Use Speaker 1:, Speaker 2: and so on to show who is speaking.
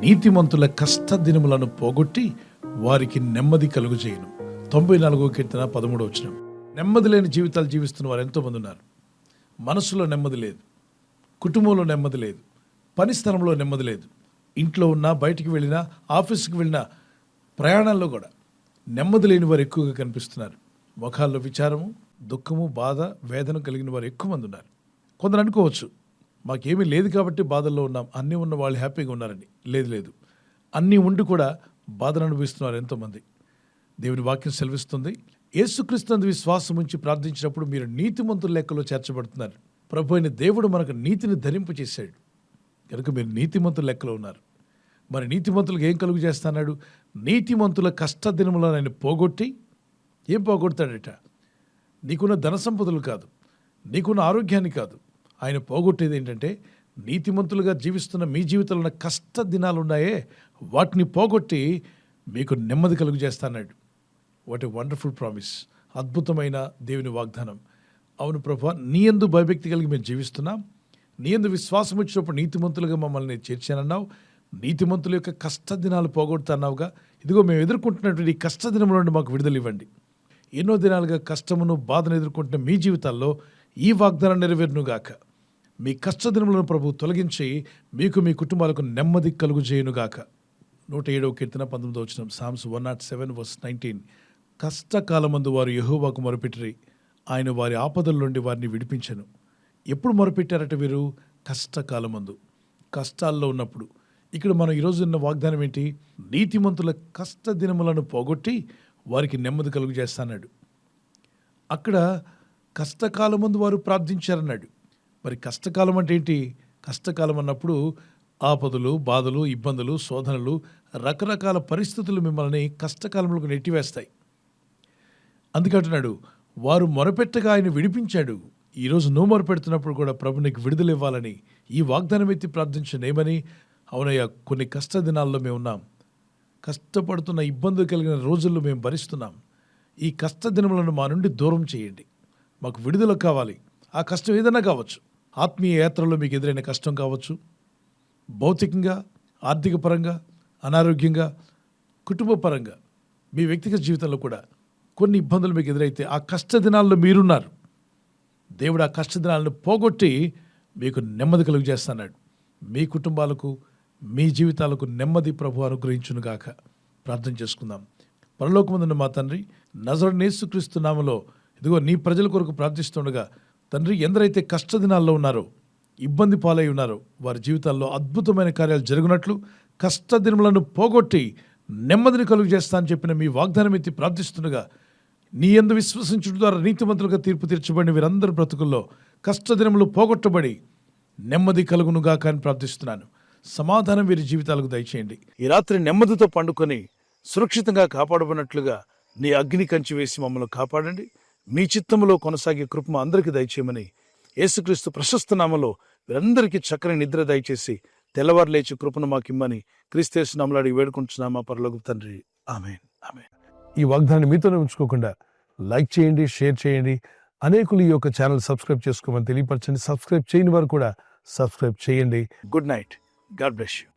Speaker 1: నీతిమంతుల కష్ట దినములను పోగొట్టి వారికి నెమ్మది కలుగుచేయును. 94వ కీర్తన 13వ వచనం. నెమ్మది లేని జీవితాలు జీవిస్తున్న వారు ఎంతోమంది ఉన్నారు. మనసులో నెమ్మది లేదు, కుటుంబంలో నెమ్మది లేదు, పని స్థలంలో నెమ్మది లేదు, ఇంట్లో ఉన్నా, బయటికి వెళ్ళినా, ఆఫీస్కి వెళ్ళినా, ప్రయాణాల్లో కూడా నెమ్మది లేని వారు ఎక్కువగా కనిపిస్తున్నారు. ముఖాల్లో విచారము, దుఃఖము, బాధ, వేదన కలిగిన వారు ఎక్కువ మంది ఉన్నారు. కొందరు అనుకోవచ్చు, మాకేమీ లేదు కాబట్టి బాధల్లో ఉన్నాం, అన్నీ ఉన్న వాళ్ళు హ్యాపీగా ఉన్నారని. లేదు, అన్నీ ఉండి కూడా బాధను అనుభవిస్తున్నారు ఎంతోమంది. దేవుని వాక్యం సెలవిస్తుంది, యేసుక్రీస్తునందు విశ్వాసం ఉంచి ప్రార్థించినప్పుడు మీరు నీతిమంతుల లెక్కలో చేర్చబడుతున్నారు. ప్రభు అయిన దేవుడు మనకు నీతిని ధరింపు చేశాడు కనుక మీరు నీతిమంతుల లెక్కలో ఉన్నారు. మరి నీతిమంతులకు ఏం కలుగు చేస్తున్నాడు? నీతిమంతుల కష్ట దినములను ఆయన పోగొట్టి, ఏం పోగొడతాడట? నీకున్న ధన సంపదలు కాదు, నీకున్న ఆరోగ్యాన్ని కాదు, ఆయన పోగొట్టేది ఏంటంటే నీతిమంతులుగా జీవిస్తున్న మీ జీవితంలో ఉన్న కష్ట దినాలు ఉన్నాయే, వాటిని పోగొట్టి మీకు నెమ్మది కలుగు చేస్తాడు. What a wonderful promise. అద్భుతమైన దేవుని వాగ్దానం. అవును ప్రభా, నీ యందు భయభక్తి కలిగి మేము జీవిస్తున్నాం, నీ యందు విశ్వాసం వచ్చినప్పుడు నీతిమంతులుగా మమ్మల్ని చేర్చానన్నావు, నీతిమంతుల యొక్క కష్ట దినాలు పోగొడుతున్నావుగా. ఇదిగో మేము ఎదుర్కొంటున్నటువంటి ఈ కష్ట దినంలో నుండి మాకు విడుదల ఇవ్వండి. ఎన్నో దినాలుగా కష్టమును, బాధను ఎదుర్కొంటున్న మీ జీవితాల్లో ఈ వాగ్దానం నెరవేరునుగాక. మీ కష్ట దినములను ప్రభు తొలగించి మీకు, మీ కుటుంబాలకు నెమ్మది కలుగు చేయునుగాక. 107వ కీర్తన 19వ వచనం. సామ్స్ 107:19. కష్టకాలమందు వారు యెహోవాకు మొరపెట్టిరి, ఆయన వారి ఆపదల నుండి వారిని విడిపించెను. ఎప్పుడు మొరపెట్టారట వీరు? కష్టకాలమందు, కష్టాల్లో ఉన్నప్పుడు. ఇక్కడ మనం ఈరోజు ఉన్న వాగ్దానం ఏంటి? నీతిమంతుల కష్ట దినములను పోగొట్టి వారికి నెమ్మది కలుగు చేస్తాడు. అక్కడ కష్టకాలం ముందు వారు ప్రార్థించారన్నాడు. మరి కష్టకాలం అంటే ఏంటి? కష్టకాలం అన్నప్పుడు ఆపదలు, బాధలు, ఇబ్బందులు, శోధనలు, రకరకాల పరిస్థితులు మిమ్మల్ని కష్టకాలంలోకి నెట్టివేస్తాయి. అందుకంటున్నాడు, వారు మొరపెట్టగా ఆయన విడిపించాడు. ఈరోజు నువ్వు మొరపెడుతున్నప్పుడు కూడా ప్రభు నీకు విడుదల ఇవ్వాలని ఈ వాగ్దానం ఎత్తి ప్రార్థించండి. ఏమని? అవునయ్యా, కొన్ని కష్ట దినాల్లో మేము ఉన్నాం, కష్టపడుతున్న, ఇబ్బందులు కలిగిన రోజుల్లో మేము భరిస్తున్నాం. ఈ కష్ట దినములను మా నుండి దూరం చేయండి, మాకు విడుదల కావాలి. ఆ కష్టం ఏదైనా కావచ్చు. ఆత్మీయ యాత్రలో మీకు ఎదురైన కష్టం కావచ్చు, భౌతికంగా, ఆర్థిక పరంగా, అనారోగ్యంగా, కుటుంబ పరంగా, మీ వ్యక్తిగత జీవితంలో కూడా కొన్ని ఇబ్బందులు మీకు ఎదురైతే ఆ కష్ట దినాల్లో మీరున్నారు. దేవుడు ఆ కష్ట దినాలను పోగొట్టి మీకు నెమ్మది కలుగు చేస్తున్నాడు. మీ కుటుంబాలకు, మీ జీవితాలకు నెమ్మది ప్రభు అనుగ్రహించునుగాక. ప్రార్థన చేసుకుందాం. పరలోకమందున్న మా తండ్రి, నజరేయుడైన యేసుక్రీస్తు నామములో ఇదిగో నీ ప్రజల కొరకు ప్రార్థిస్తుండగా తండ్రి, ఎందరైతే కష్ట దినాల్లో ఉన్నారో, ఇబ్బంది పాలై ఉన్నారో, వారి జీవితాల్లో అద్భుతమైన కార్యాలు జరుగునట్లు, కష్ట దినములను పోగొట్టి నెమ్మదిని కలుగు చేస్తా అని చెప్పిన మీ వాగ్దానం ఎత్తి ప్రార్థిస్తుండగా, నీ యందు విశ్వసించుట ద్వారా నీతిమంతులుగా తీర్పు తీర్చబడిన వీరందరి బ్రతుకుల్లో కష్ట దినములు పోగొట్టబడి నెమ్మది కలుగునుగాక అని ప్రార్థిస్తున్నాను. సమాధానం వీరి జీవితాలకు దయచేయండి. ఈ రాత్రి నెమ్మదితో పండుకొని సురక్షితంగా కాపాడబడినట్లుగా నీ అగ్ని కంచి వేసి మమ్మల్ని కాపాడండి. మీ చిత్తములో కొనసాగే కృప అందరికీ దయచేయమని యేసుక్రీస్తు ప్రశస్త నామములో వీరందరికీ చక్కని నిద్ర దయచేసి తెల్లవారు లేచి కృపను మాకిమ్మని క్రీస్తు యేసు నామములో అడిగి వేడుకుంటున్నామా పరలోకపు తండ్రి. ఆమేన్, ఆమేన్. ఈ వాగ్దానాన్ని మీతోనే ఉంచుకోకుండా లైక్ చేయండి, షేర్ చేయండి. అనేకులు ఈ యొక్క ఛానల్ సబ్స్క్రైబ్ చేసుకోమని తెలియపరచండి. సబ్స్క్రైబ్ చేయని వారు కూడా సబ్స్క్రైబ్ చేయండి. Good night. God bless you.